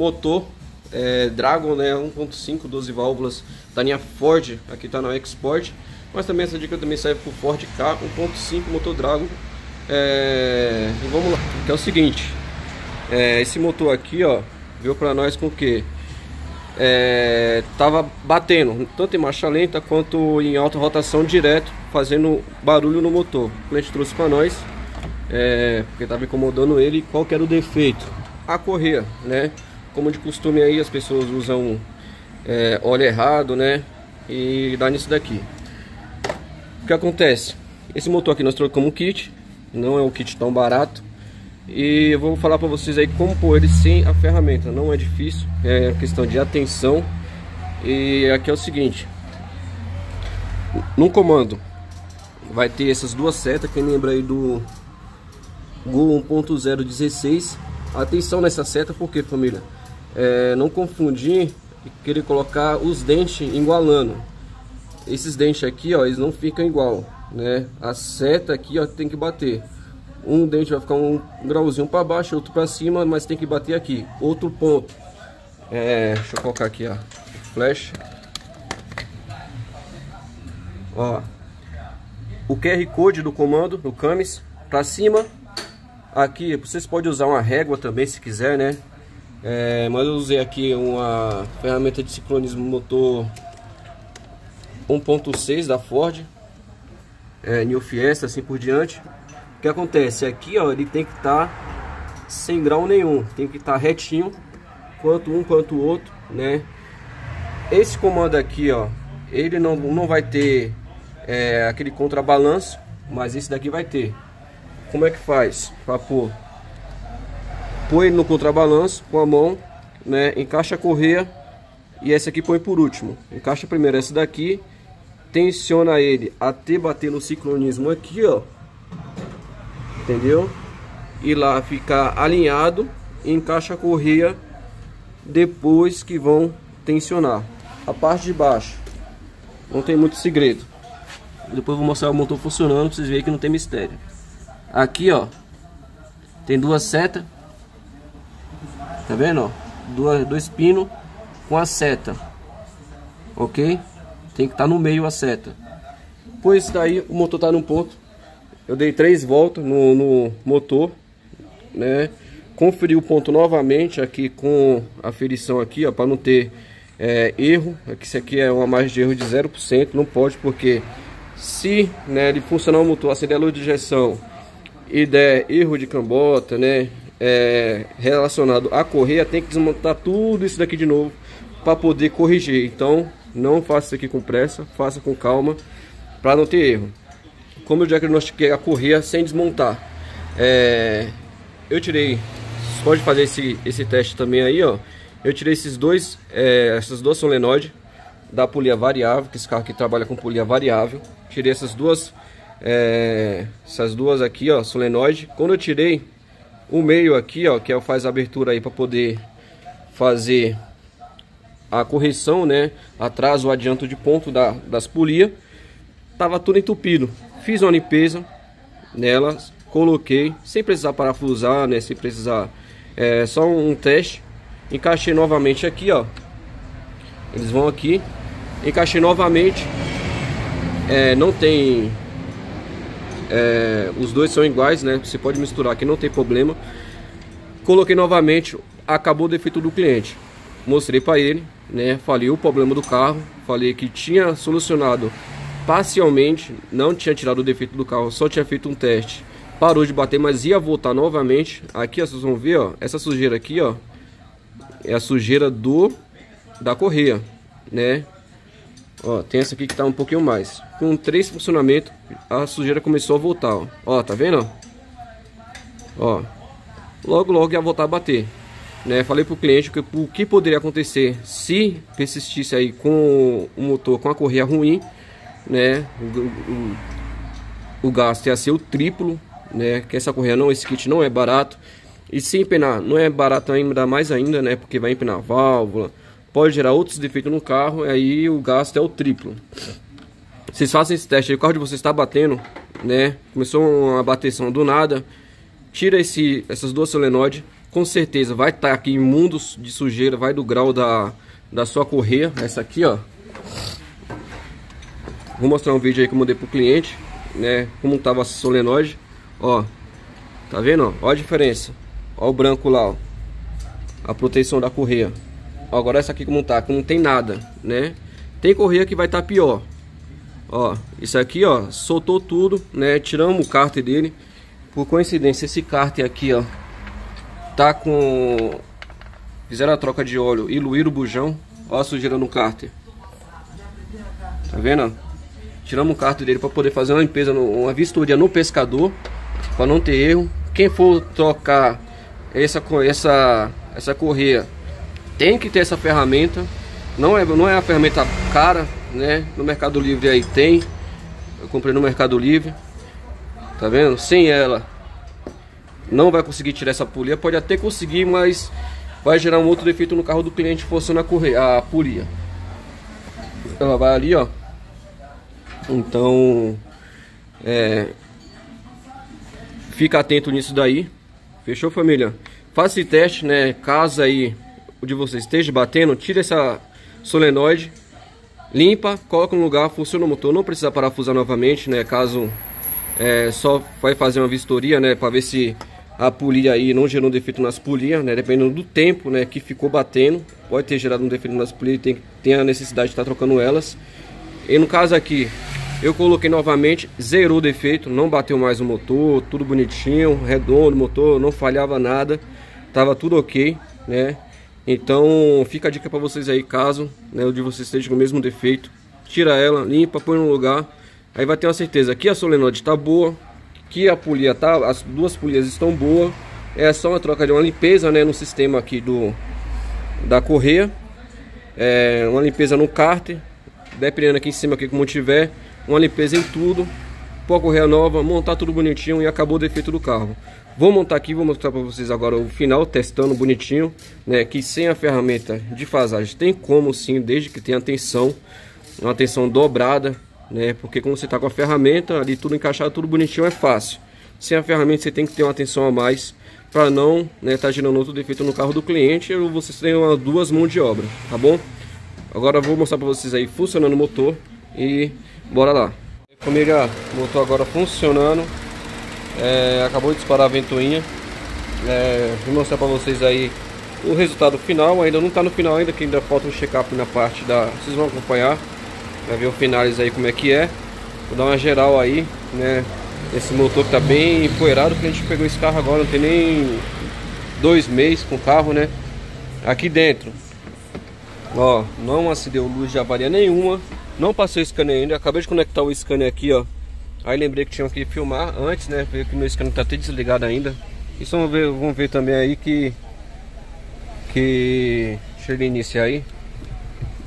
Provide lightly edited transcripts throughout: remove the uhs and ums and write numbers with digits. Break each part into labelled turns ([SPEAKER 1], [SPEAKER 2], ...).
[SPEAKER 1] motor Dragon, né, 1.5, 12 válvulas da linha Ford, aqui tá na Export, mas também essa dica também serve pro Ford Ka 1.5 motor Dragon. E vamos lá, que é o seguinte, esse motor aqui, ó, veio para nós com o que? Tava batendo tanto em marcha lenta quanto em alta rotação direto, fazendo barulho no motor. O cliente trouxe para nós, porque tava incomodando ele. Qual que era o defeito? A correia, né? Como de costume aí, as pessoas usam óleo errado, né? E dá nisso daqui. O que acontece? Esse motor aqui nós trocamos um kit, não é um kit tão barato. E eu vou falar para vocês aí como pôr ele sem a ferramenta. Não é difícil, é questão de atenção. E aqui é o seguinte: no comando vai ter essas duas setas. Quem lembra aí do Gol 1.016, atenção nessa seta, porque família, não confundir e querer colocar os dentes igualando. Esses dentes aqui, ó, eles não ficam igual, né? A seta aqui, ó, tem que bater. Um dente vai ficar um grauzinho para baixo, outro para cima, mas tem que bater aqui. Outro ponto, deixa eu colocar aqui, ó, flash. Ó, o QR Code do comando, do Camis, para cima. Aqui vocês podem usar uma régua também se quiser, né? Mas eu usei aqui uma ferramenta de sincronismo motor 1.6 da Ford, New Fiesta, assim por diante. O que acontece? Aqui, ó, ele tem que estar sem grau nenhum, tem que estar retinho, quanto um quanto o outro, né? Esse comando aqui, ó, ele não vai ter aquele contrabalanço, mas esse daqui vai ter. Como é que faz para pôr? Põe ele no contrabalanço com a mão, né? Encaixa a correia e esse aqui põe por último. Encaixa primeiro essa daqui, tensiona ele até bater no sincronismo aqui, ó. Entendeu? E lá ficar alinhado, e encaixa a correia depois que vão tensionar. A parte de baixo não tem muito segredo. Depois eu vou mostrar o motor funcionando para vocês verem que não tem mistério. Aqui, ó, tem duas setas. Tá vendo, ó? Dois pinos com a seta. Ok? Tem que estar no meio a seta. Pois daí o motor tá num ponto. Eu dei 3 voltas no motor, né? Conferi o ponto novamente aqui com a aferição aqui, ó, para não ter erro. Aqui, isso aqui é uma margem de erro de 0%. Não pode, porque se, né, ele funcionar o motor, acender a luz de injeção e der erro de cambota, né, relacionado à correia, tem que desmontar tudo isso daqui de novo para poder corrigir. Então não faça isso aqui com pressa, faça com calma para não ter erro. Como eu já diagnostiquei a correia sem desmontar, eu tirei, você pode fazer esse teste também aí, ó. Eu tirei essas duas solenoides da polia variável, que esse carro aqui trabalha com polia variável. Tirei essas duas aqui, ó, solenoide. Quando eu tirei o meio aqui, ó, que faz a abertura aí para poder fazer a correção, né, atrás ou adianto de ponto das polias, tava tudo entupido. Fiz uma limpeza nelas, coloquei, sem precisar parafusar, né, sem precisar, só um teste. Encaixei novamente aqui, ó. Eles vão aqui, encaixei novamente. Não tem, os dois são iguais, né? Você pode misturar aqui, não tem problema. Coloquei novamente, acabou o defeito do cliente. Mostrei para ele, né? Falei o problema do carro, falei que tinha solucionado parcialmente, não tinha tirado o defeito do carro, só tinha feito um teste, parou de bater, mas ia voltar novamente. Aqui, ó, vocês vão ver, ó, essa sujeira aqui, ó, é a sujeira da correia, né? Ó, tem essa aqui que tá um pouquinho mais. Com 3 funcionamentos, a sujeira começou a voltar, ó. Ó, tá vendo? Ó, logo ia voltar a bater, né? Falei pro cliente o que poderia acontecer se persistisse aí com o motor com a correia ruim, né? O gasto ia ser o triplo, né? Que essa correia esse kit não é barato. E se empenar, não é barato ainda, mais ainda, né? Porque vai empenar a válvula, pode gerar outros defeitos no carro, aí o gasto é o triplo. Vocês façam esse teste aí, o carro de vocês está batendo, né? Começou uma bateção do nada. Tira essas duas solenoides, com certeza vai estar aqui imundo de sujeira, vai do grau da sua correia. Essa aqui, ó. Vou mostrar um vídeo aí que eu mandei pro cliente, né? Como tava a solenoide, ó. Tá vendo, ó? Ó a diferença. Ó o branco lá, ó. A proteção da correia. Ó, agora essa aqui como tá, que não tem nada, né? Tem correia que vai estar pior. Ó, isso aqui, ó, soltou tudo, né? Tiramos o cárter dele. Por coincidência, esse cárter aqui, ó, tá com... Fizeram a troca de óleo e luíram o bujão. Ó a sujeira no cárter. Tá vendo? Tiramos o cárter dele para poder fazer uma limpeza, uma vistoria no pescador, para não ter erro. Quem for trocar essa correia tem que ter essa ferramenta. Não é a ferramenta cara, né? No Mercado Livre aí tem. Eu comprei no Mercado Livre. Tá vendo? Sem ela não vai conseguir tirar essa polia. Pode até conseguir, mas vai gerar um outro defeito no carro do cliente forçando a polia. Ela vai ali, ó. Então fica atento nisso daí. Fechou, família? Faça esse teste, né? Caso aí o de vocês esteja batendo, tira essa solenoide, limpa, coloca no lugar, funciona o motor, não precisa parafusar novamente, né? Caso só vai fazer uma vistoria, né? Para ver se a polia aí não gerou um defeito nas polias, né? Dependendo do tempo, né, que ficou batendo, pode ter gerado um defeito nas polias, tem a necessidade de estar trocando elas. E no caso aqui, eu coloquei novamente, zerou o defeito, não bateu mais o motor, tudo bonitinho, redondo o motor, não falhava nada, tava tudo ok, né? Então fica a dica para vocês aí, caso, né, o de vocês esteja com o mesmo defeito, tira ela, limpa, põe no lugar, aí vai ter uma certeza que a solenoide está boa, que a polia tá, as duas polias estão boas, é só uma troca de uma limpeza, né, no sistema aqui da correia, uma limpeza no cárter, dependendo aqui em cima aqui como tiver, uma limpeza em tudo, pôr a correia nova, montar tudo bonitinho e acabou o defeito do carro. Vou montar aqui, vou mostrar para vocês agora o final, testando bonitinho, né, que sem a ferramenta de fasagem tem como sim, desde que tenha tensão, uma tensão dobrada, né, porque quando você tá com a ferramenta ali tudo encaixado, tudo bonitinho, é fácil. Sem a ferramenta você tem que ter uma atenção a mais para não, né, tá gerando outro defeito no carro do cliente, ou vocês têm duas mãos de obra, tá bom? Agora eu vou mostrar para vocês aí funcionando o motor e bora lá. Família, o motor agora funcionando, acabou de disparar a ventoinha, vou mostrar para vocês aí o resultado final. Ainda não está no final ainda, que ainda falta um check-up na parte da... Vocês vão acompanhar, vai ver o finais aí como é que é. Vou dar uma geral aí, né? Esse motor que tá bem empoeirado, que a gente pegou esse carro agora, não tem nem 2 meses com o carro, né? Aqui dentro, ó, não acendeu luz de avaria nenhuma, não passei o scanner ainda, acabei de conectar o scanner aqui, ó. Aí lembrei que tinha que filmar antes, né? Porque meu scanner tá até desligado ainda. Isso vamos ver também aí que deixa ele iniciar aí,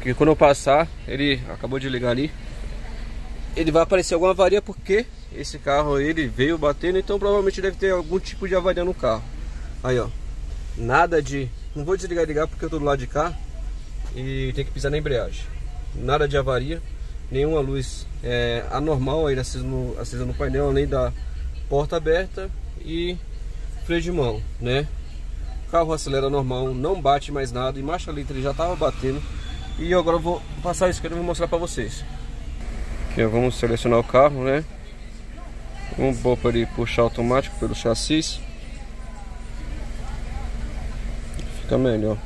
[SPEAKER 1] que quando eu passar, ele acabou de ligar ali, ele vai aparecer alguma avaria, porque esse carro ele veio batendo, então provavelmente deve ter algum tipo de avaria no carro. Aí, ó, nada de... Não vou desligar e ligar porque eu tô do lado de cá e tem que pisar na embreagem. Nada de avaria, nenhuma luz anormal aí acesa no painel, além da porta aberta e freio de mão, né? O carro acelera normal, não bate mais nada, e marcha lenta ele já tava batendo. E agora eu vou passar isso que eu vou mostrar para vocês. Aqui, ó, vamos selecionar o carro, né? Vamos pôr para ele puxar automático pelo chassi, fica melhor.